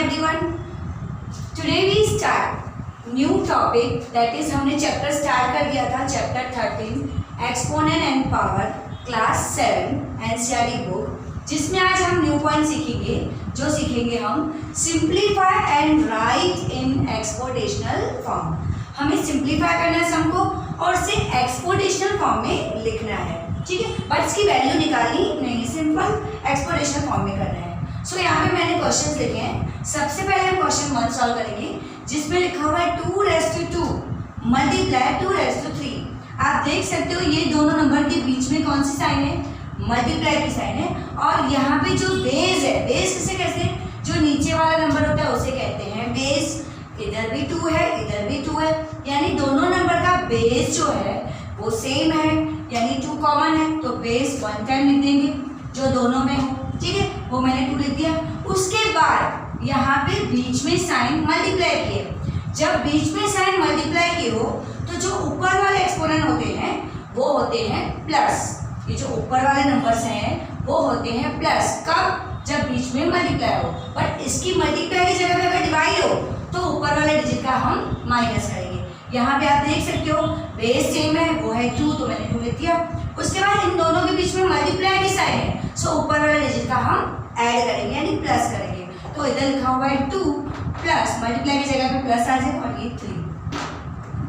everyone. Today we start new topic that is हमने chapter start कर दिया था chapter 13 exponent and power class 7 NCERT book, जिसमें आज हम न्यू पॉइंट सीखेंगे। जो सीखेंगे हम simplify and write in exponential form. हमें सिंप्लीफाई करना है सम को और इसे एक्सपोनेंशियल फॉर्म में लिखना है, ठीक है। बट इसकी वैल्यू निकालनी नहीं, सिंपल एक्सपोनेंशियल फॉर्म में करना है। सो यहाँ पे मैंने क्वेश्चन लिखे हैं। सबसे पहले हम क्वेश्चन 1 सॉल्व करेंगे, जिसमें लिखा हुआ है 2⁻² मल्टीप्लाई 2⁻3। आप देख सकते हो ये दोनों नंबर के बीच में कौन सी साइन है, मल्टीप्लाई की साइन है। और यहाँ पे जो बेस है, बेस किसे कहते हैं, जो नीचे वाला नंबर होता है उसे कहते हैं बेस। इधर भी 2 है, इधर भी 2 है, यानी दोनों नंबर का बेस जो है वो सेम है, यानी 2 कॉमन है, तो बेस 1 टाइम लिख देंगे जो दोनों में हो, ठीक है। वो मैंने 2 लिख दिया। उसके बाद यहाँ पे बीच में साइन मल्टीप्लाई किए। जब बीच में साइन मल्टीप्लाई किए हो तो जो ऊपर वाले एक्सपोनेंट होते हैं वो होते हैं प्लस। ये जो ऊपर वाले नंबर्स हैं वो होते हैं प्लस। कब? जब बीच में मल्टीप्लाई हो। बट इसकी मल्टीप्लाई की जगह पे अगर डिवाइड हो तो ऊपर वाले डिजिट का हम माइनस करेंगे। यहाँ पे आप देख सकते हो बेस सेम है, वो है 2, तो मैंने 2 लिख दिया। उसके बाद इन दोनों के बीच में मल्टीप्लाई की साइन है, सो ऊपर वाले डिजिट का हम ऐड करेंगे यानी प्लस करेंगे। तो इधर लिखा हुआ है 2 प्लस, मल्टीप्लाई की जगह पे प्लस आ जाए और ये 3,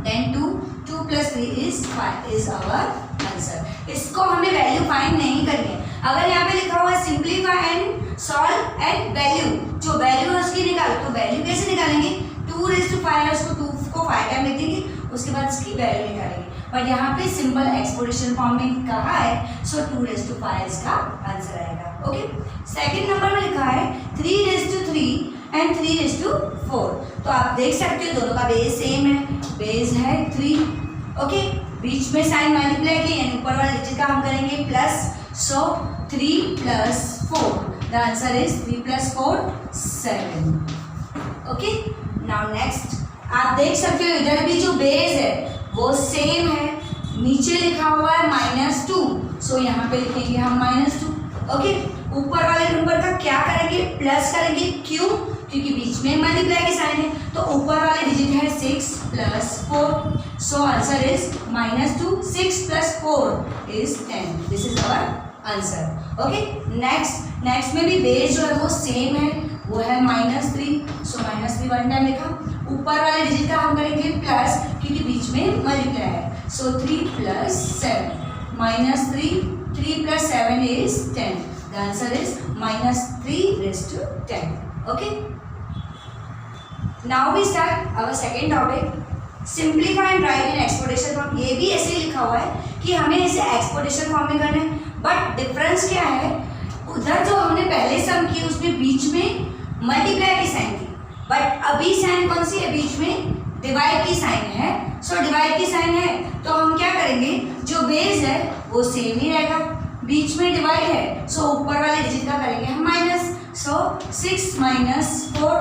then 2 + 3 is 5 is our answer. इसको हमें वैल्यू फाइंड नहीं करनी है। अगर यहाँ पे लिखा हुआ है simplify and solve and value, जो वैल्यू है उसकी निकालो, तो वैल्यू कैसे निकालेंगे, 2⁻5 है, उसको 2 को 5 टाइम लिख देंगे, उसके बाद इसकी वैल्यू निकालेंगे। पर यहाँ पे सिंपल एक्सपोनेंशियल फॉर्म में कहा है, सो 2⁻5 इसका आंसर आएगा। ओके, सेकंड नंबर में लिखा है 3⁻3 एंड 3⁻4। तो आप देख सकते हो दोनों का बेस सेम है, बेस है 3। ओके, बीच में साइन मल्टीप्लाई किए यानी ऊपर वाले डिजिट का हम करेंगे plus, so 3 + 4, the answer is 3 + 4 7। Okay, now next आप देख सकते हो इधर भी जो बेस है वो सेम है, नीचे लिखा हुआ है -2, सो यहाँ पे लिखेंगे हम -2। ओके, ऊपर वाले नंबर का क्या करेंगे, प्लस करेंगे। क्यों? क्योंकि बीच में मल्टीप्लाई की साइन है, तो ऊपर वाले डिजिट है 6 + 4, so answer is -2। 6 + 4 is 10, this is our answer. Okay, next में भी बेस जो है वो सेम है, वो है -3, सो -3 1 टाइम लिखा। ऊपर वाले डिजिट का हम करेंगे प्लस, क्योंकि बीच में मल्टीप्लाई है, सो 3 + 7 -3 + 7 is 10, the answer is -3⁻10। okay, now we start our second topic, simplify and write in exponential form। ये भी ऐसे ही लिखा हुआ है कि हमें इसे एक्सपोनेंशियल फॉर्म में करना है, बट डिफरेंस क्या है, उधर जो हमने पहले सम किए उसमें बीच में मल्टीप्लाई की साइन थी, बट अभी साइन कौन सी है, बीच में डिवाइड की साइन है। सो डिवाइड की साइन है तो हम क्या करेंगे, जो बेस है वो सेम ही रहेगा, बीच में डिवाइड है, सो ऊपर वाले डिजिट का करेंगे हम minus. So 6 - 4,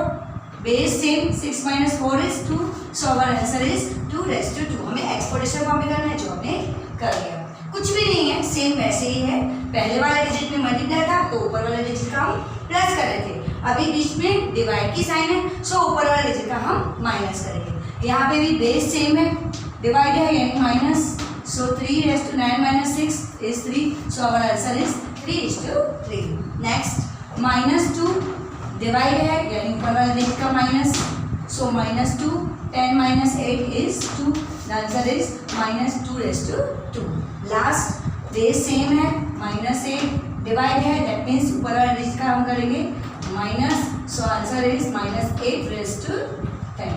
base same, 6 - 4 is 2, so our answer is 2⁻2। हमें एक्सपोनेंशियल फॉर्म में करना है, जो हमने कर लिया। कुछ भी नहीं है, सेम वैसे ही है। पहले वाले डिजिट में मल्टीप्लाई था तो ऊपर वाले डिजिट का हम प्लस कर रहे थे, अभी बीच में डिवाइड की साइन है, सो ऊपर वाले डिजिट का हम माइनस करेंगे। यहाँ पे भी बेस सेम है, डिवाइड है यानी minus, so 3⁻9 - 6 is 3, so our answer is 3:3। Next -2 divide है यानी ऊपर वाले डिजिट का minus, so -2, 10 - 8 is 2, the answer is -2:2। Last base same है, -8 डिवाइड है, दैट मीन्स ऊपर वाले डिजिट का हम करेंगे minus, so answer is -8⁻10।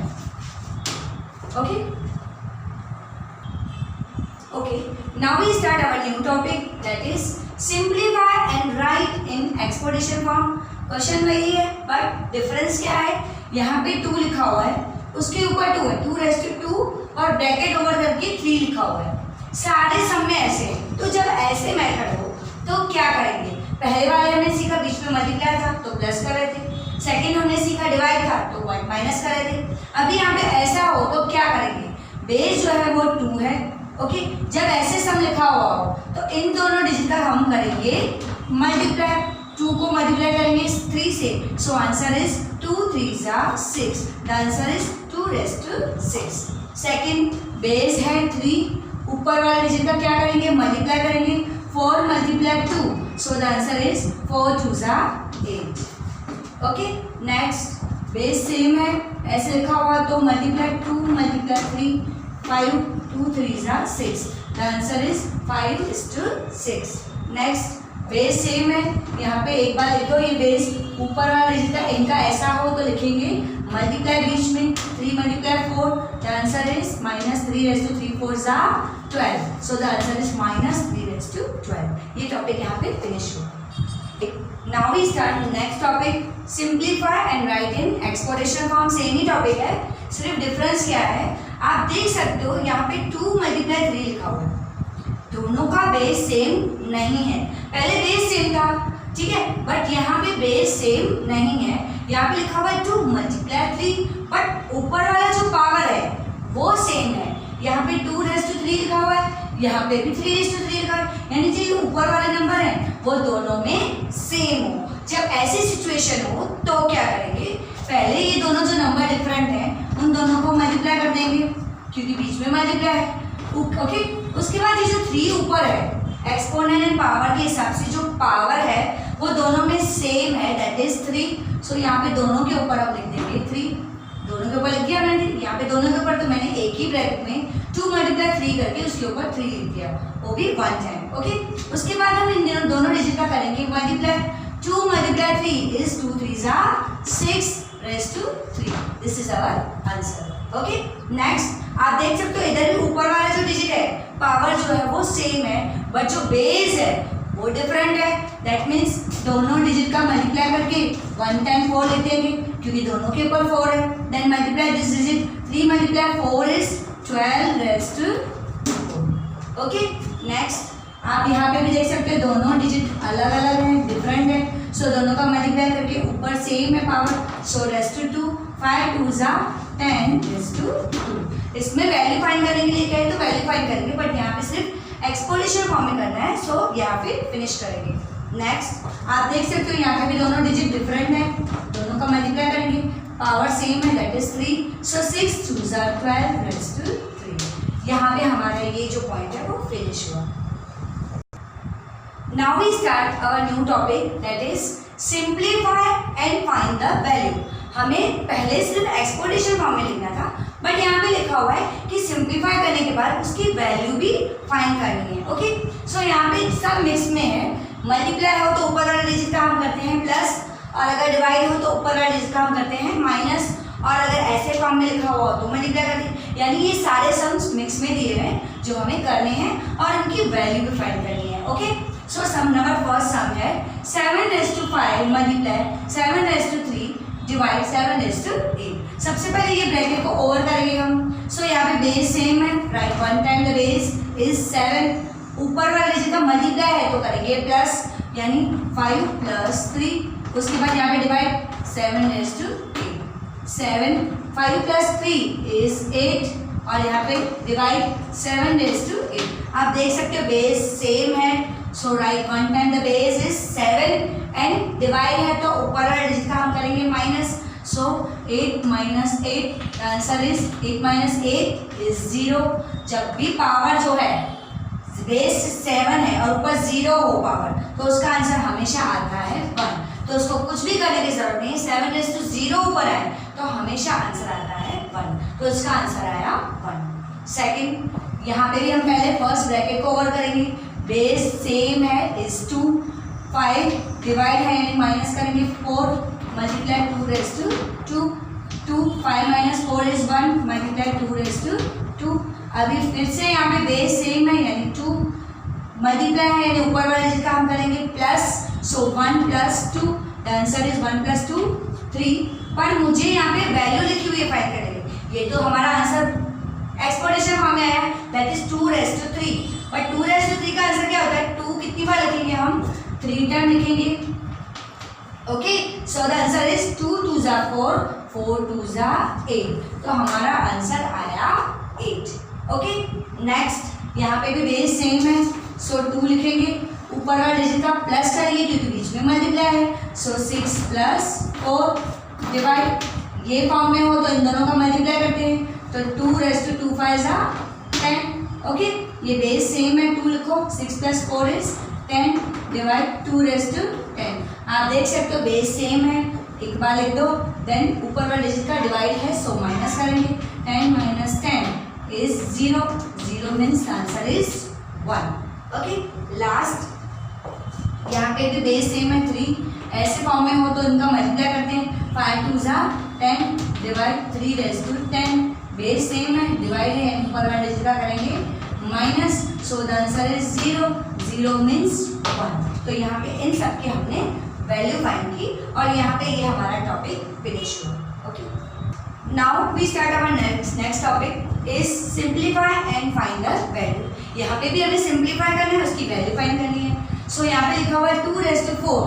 Okay, now we start our new topic, that is simplify and write in exponential form। Question वही है but difference क्या है, यहाँ पे 2 लिखा हुआ है, उसके ऊपर 2 है, 2⁻2 और ब्रैकेट ओवर करके 3 लिखा हुआ है। सारे सम में ऐसे हैं, तो जब ऐसे मेथड हो तो क्या करेंगे, पहले वाले हमने सीखा बीच में मल्टीप्लाई था तो प्लस कर रहे थे, सेकेंड हमने सीखा डिवाइड था तो माइनस कर रहे थे। अभी यहाँ पे ऐसा हो तो क्या करेंगे, बेस जो है वो 2 है। ओके, जब ऐसे सम लिखा हुआ हो तो इन दोनों डिजिट का हम करेंगे मल्टीप्लाई, 2 को मल्टीप्लाई करेंगे 3 से, सो आंसर इज 2 3 ज़ा 6, the answer is 2 raised to 6। Second base है 3, ऊपर वाले डिजिट का क्या करेंगे, मल्टीप्लाई करेंगे, 4 multiply 2, so the answer is 4 2 ज़ा 8। ओके, नेक्स्ट बेस सेम है, ऐसे लिखा हुआ तो मल्टीप्लाई 2 मल्टीप्लाई 3, 5 2 3 ज़ा 6, the answer is 5 6। Next base same है, यहाँ पे एक बार लिखो, ये बेस ऊपर वाला डिजिट का इनका ऐसा हो तो लिखेंगे मल्टीप्लाई बीच में 3 multiply 4, the answer is -3 raised to 3 4 ज़ा 12, so the answer is -3 raised to 12। ये टॉपिक यहाँ पे फिनिश हुआ। Now we start next topic, simplify and write in exponential form. Same ही टॉपिक है, सिर्फ डिफरेंस क्या है, आप देख सकते हो यहाँ पे 2 मल्टीप्लाई 3 लिखा हुआ है, दोनों का बेस सेम नहीं है। पहले बेस सेम था, ठीक है, बट यहाँ पे बेस सेम नहीं है। यहाँ पे लिखा हुआ है 2 मल्टीप्लाई 3, बट ऊपर वाला जो पावर है वो सेम है। यहाँ पे 2 raised to 3 लिखा हुआ है, यहाँ पे भी 3 raised to 3 लिखा है, यानी जो ऊपर वाले नंबर है वो दोनों में सेम हो। जब ऐसी सिचुएशन हो तो क्या करेंगे, पहले ये दोनों जो नंबर डिफरेंट हैं उन दोनों को मल्टीप्लाई कर देंगे, क्योंकि बीच में मल्टीप्लाई है। ओके, उसके बाद ये जो 3 ऊपर है, एक्सपोनेंट एंड पावर के हिसाब से जो पावर है वो दोनों में सेम है, दैट इज 3। सो यहाँ पे दोनों के ऊपर अब लिख देंगे 3, दोनों के ऊपर लिख दिया मैंने, यहाँ पे दोनों के ऊपर तो मैंने एक ही ब्रैकेट में 2 मल्टीप्लाई 3 करके उसके ऊपर 3 लिख दिया, वो भी 1 टाइम। ओके, उसके बाद हम इन दोनों डिजिट का करेंगे मल्टीप्लाई, 2 मल्टीप्लाई 3 इज 2 3 ज़ा 6 raised to 3, this is our answer. Okay, next आप देख सकते हो इधर भी ऊपर वाला जो डिजिट है पावर जो है वो सेम है, बट जो बेस है वो डिफरेंट है। दैट मीन्स दोनों डिजिट का मल्टीप्लाई करके 1 टाइम 4 लिख देंगे, क्योंकि दोनों के ऊपर 4 है। Then multiply this digit, 3 multiply 4 is 12 raised to 4। Okay, next आप यहाँ पे भी देख सकते हो दोनों डिजिट अलग अलग हैं, डिफरेंट है, सो दोनों का मल्टीप्लाई करके ऊपर सेम है पावर, सो raised to 2, 5 2 ज़ा 10 raised to 2। इसमें वैल्यू फाइंड करने के लिए कहे तो वैल्यू फाइंड करेंगे, बट यहाँ पे सिर्फ एक्सपोनेंशियल फॉर्म में करना है, सो यहाँ पे फिनिश करेंगे। नेक्स्ट आप देख सकते हो यहाँ पे भी दोनों डिजिट डिफरेंट है, दोनों का मल्टीप्लाई करेंगे, पावर सेम है, दैट इज 3, सो 6 2 ज़ा 12 raised to 3। यहाँ पे हमारा ये जो पॉइंट है वो फिनिश हुआ। Now we start our new topic, that is simplify and find the value. हमें पहले सिर्फ एक्सपोनेंशियल फॉर्म में लिखना था, बट यहाँ पे लिखा हुआ है कि सिंप्लीफाई करने के बाद उसकी वैल्यू भी फाइंड करनी है। ओके, सो यहाँ पे सब मिक्स में है, मल्टीप्लाई हो तो ऊपर वाला डिजिट का हम करते हैं प्लस, और अगर डिवाइड हो तो ऊपर वाला डिजिट का हम करते हैं माइनस, और अगर ऐसे फॉर्म में लिखा हुआ हो तो मल्टीप्लाई करते हैं। यानी ये सारे सम्स मिक्स में दिए हैं जो हमें करने हैं और उनकी वैल्यू भी फाइंड करनी है। ओके, सो सम नंबर फर्स्ट सम है 7 raised to 5 multiply 7 raised to 3 divide 7 raised to 8। सबसे पहले ये ब्रैकेट को ओवर करेंगे हम, सो यहाँ पे बेस सेम है, right 1 time the base is 7, ऊपर वाला डिजिट का मल्टीप्लाई है तो करेंगे प्लस, यानी 5 + 3, उसके बाद यहाँ पे डिवाइड 7 raised to 8, 7 5 + 3 इज 8, और यहाँ पे डिवाइड 7 raised to 8। आप देख सकते हो बेस सेम है, so right 1 time the base is 7, and divide है तो ऊपर वाला डिजिट का हम करेंगे minus, so 8 - 8, answer is 8 - 8 is 0। जब भी पावर जो है बेस 7 है और ऊपर 0 हो पावर, तो उसका आंसर हमेशा आता है 1। तो उसको कुछ भी करने की जरूरत नहीं, 7 raised to 0 ऊपर आए तो हमेशा आंसर आता है 1, तो इसका आंसर आया 1। सेकंड, यहाँ पे भी हम पहले फर्स्ट ब्रैकेट को ओवर करेंगे, बेस सेम है इज 2, 5 डिवाइड है यानी माइनस करेंगे 4 multiply 2 raised to 2, 2 5 - 4 is 1 multiply 2 raised to 2। अभी फिर से यहाँ पे बेस सेम है यानी 2 मल्टीप्लाई है यानी ऊपर वाले डिजिट का हम करेंगे plus, so 1 + 2, the answer is 1 + 2 3। पर मुझे यहाँ पे वैल्यू लिखी हुई है फाइंड करने के, ये तो हमारा आंसर एक्सपोनेंशियल फॉर्म में आया, that is 2 raised to 3, but 2 raised to 3 का आंसर क्या होता है, 2 कितनी बार लिखेंगे हम, 3 टाइम लिखेंगे। Okay, so the answer is 2 2 ज़ा 4, 4 2 ज़ा 8, तो हमारा आंसर आया 8। ओके, नेक्स्ट यहाँ पे भी बेस सेम है, सो 2 लिखेंगे, ऊपर वाला डिजिट का प्लस करेंगे क्योंकि बीच में मल्टीप्लाई है, सो 6 + 4 डिवाइड, ये फॉर्म में हो तो इन दोनों का मल्टीप्लाई करते हैं, तो 2 raised to 2 5 जा 10। ओके, ये बेस सेम है, 2 लिखो, 6 + 4 is 10 डिवाइड 2 raised to 10। आप देख सकते हो बेस सेम है, एक बार लिख दो, देन ऊपर वाला डिजिट का डिवाइड है सो माइनस करेंगे, 10 - 10 is 0, 0 means answer is 1। Okay, last यहाँ पे भी बेस सेम है 3, ऐसे फॉर्म में हो तो इनका मल्टीप्लाई करते हैं, 5 2 जा 10 divide 3 raised to 10, base same है, डिवाइड है, ऊपर वाला डिजिट का करेंगे minus, so the answer is 0, 0 means 1। तो यहाँ पे इन सब के हमने वैल्यू फाइंड की और यहाँ पे ये हमारा टॉपिक फिनिश हुआ। Okay, now we start our next topic is simplify and find the value. यहाँ पे भी हमें सिंप्लीफाई करना है, उसकी वैल्यू फाइंड करनी है। सो यहाँ पे लिखा हुआ है 2 raised to 4,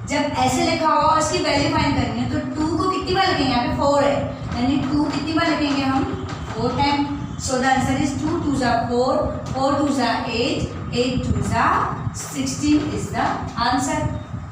जब ऐसे लिखा हुआ और उसकी वैल्यू फाइंड करनी है तो 2 को कितनी बार लिखेंगे, यहाँ पे 4 है, यानी 2 कितनी बार लिखेंगे हम 4 time. So the answer is 2 2 जा 4, 4 2 जा 8, 8 2 जा 16 इज द आंसर।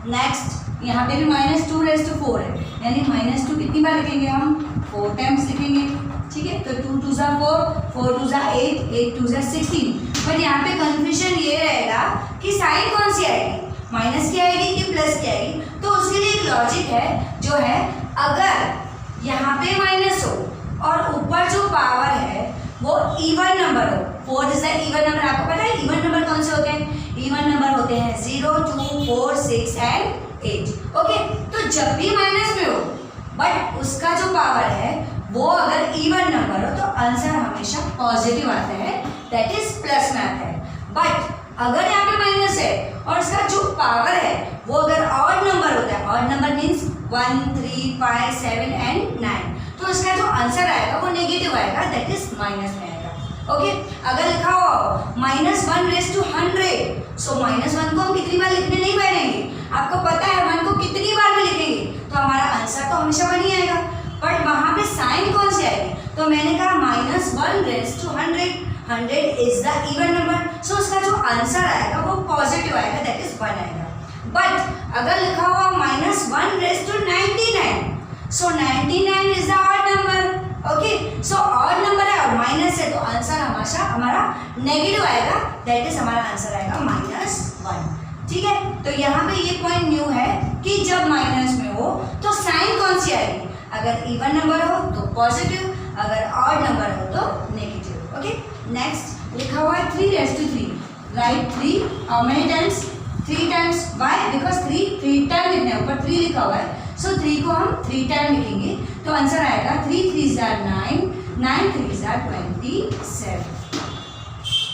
नेक्स्ट यहाँ पे भी -2 raised to 4 है, यानी -2 कितनी बार लिखेंगे हम 4 टाइम्स लिखेंगे, ठीक है। तो 2 2 जा 4, 4 2 जा 8, 8 2 जा 16। बट यहाँ पे कंफ्यूजन ये रहेगा कि साइन कौन सी आएगी, माइनस की आएगी कि प्लस की आएगी। तो उसके लिए एक लॉजिक है जो है, अगर यहाँ पे माइनस हो और ऊपर जो पावर है वो इवन नंबर हो, 4 इज द इवन नंबर। आपको पता है इवन नंबर कौन से होते हैं, इवन नंबर होते हैं 0 2 4 6 एंड 8। ओके, तो जब भी माइनस में हो बट उसका जो पावर है वो अगर इवन नंबर हो तो आंसर हमेशा पॉजिटिव आता है, दैट इज प्लस में आता है। बट अगर यहाँ पे माइनस है और उसका जो पावर है वो अगर ऑड नंबर होता है, ऑड नंबर मीन्स 1 3 5 7 एंड 9, तो उसका जो आंसर आएगा वो नेगेटिव आएगा, दैट इज माइनस में आएगा। ओके, अगर लिखा हो -1 raised to 100, सो -1 को हम कितनी बार लिखने नहीं बैठेंगे, आपको पता है 1 को कितनी बार भी लिखेंगे तो हमारा आंसर तो हमेशा 1 ही आएगा। बट वहाँ पे साइन कौन सी आएगी, तो मैंने कहा -1 raised to 100, 100 is the even number, so उसका जो आंसर आएगा वो पॉजिटिव आएगा, दैट इज 1 आएगा। बट अगर लिखा हुआ -1 raised to 99, so 99 is the odd number. Okay, so odd number है और माइनस है तो आंसर हमेशा हमारा नेगेटिव आएगा, दैट इज हमारा आंसर आएगा -1। ठीक है, तो यहाँ पे ये पॉइंट न्यू है कि जब माइनस में हो तो साइन कौन सी आएगी, अगर इवन नंबर हो तो पॉजिटिव, अगर ऑड नंबर हो तो नेगेटिव। ओके, नेक्स्ट लिखा हुआ है 3 raised to 3, right 3 how many times, 3 times. Why, because 3 time लिखना है, ऊपर 3 लिखा हुआ है, सो 3 को हम 3 टाइम लिखेंगे तो आंसर आएगा 3 3 जा 9, 9 3 जा 27।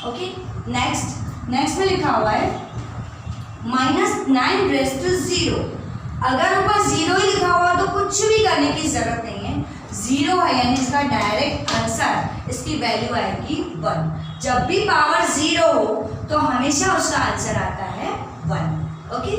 ओके, नेक्स्ट में लिखा हुआ है -9 raised to 0, अगर ऊपर 0 ही लिखा हुआ तो कुछ भी करने की जरूरत नहीं है, 0 है यानी इसका डायरेक्ट आंसर, इसकी वैल्यू आएगी 1। जब भी पावर 0 हो तो हमेशा उसका आंसर आता है 1। ओके,